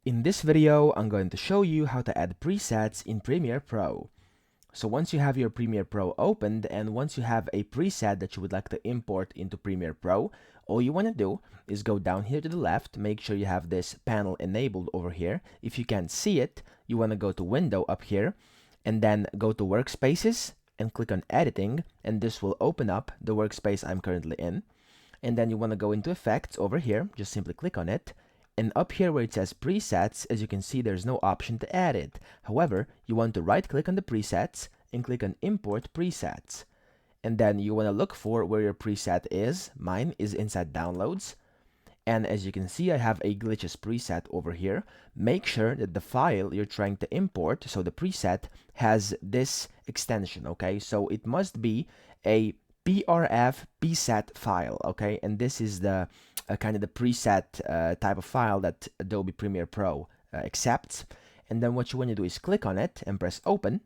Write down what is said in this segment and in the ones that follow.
In this video, I'm going to show you how to add presets in Premiere Pro. So once you have your Premiere Pro opened and once you have a preset that you would like to import into Premiere Pro, all you want to do is go down here to the left, make sure you have this panel enabled over here. If you can't see it, you want to go to Window up here and then go to Workspaces and click on Editing, and this will open up the workspace I'm currently in. And then you want to go into Effects over here, just simply click on it. And up here where it says presets, as you can see, there's no option to add it. However, you want to right click on the presets and click on import presets. And then you want to look for where your preset is. Mine is inside downloads. And as you can see, I have a glitches preset over here. Make sure that the file you're trying to import, so the preset, has this extension, okay? So it must be a PRF pset file, okay? And this is the kind of the preset type of file that Adobe Premiere Pro accepts. And then what you want to do is click on it and press open,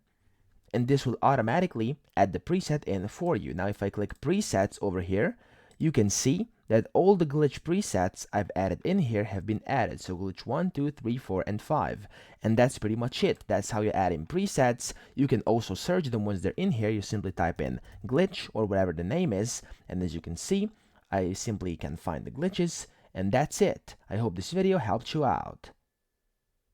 and this will automatically add the preset in for you. Now if I click presets over here, you can see that all the glitch presets I've added in here have been added. So glitch 1, 2, 3, 4, and 5. And that's pretty much it. That's how you add in presets. You can also search them once they're in here. You simply type in glitch or whatever the name is. And as you can see, I simply can find the glitches. And that's it. I hope this video helped you out.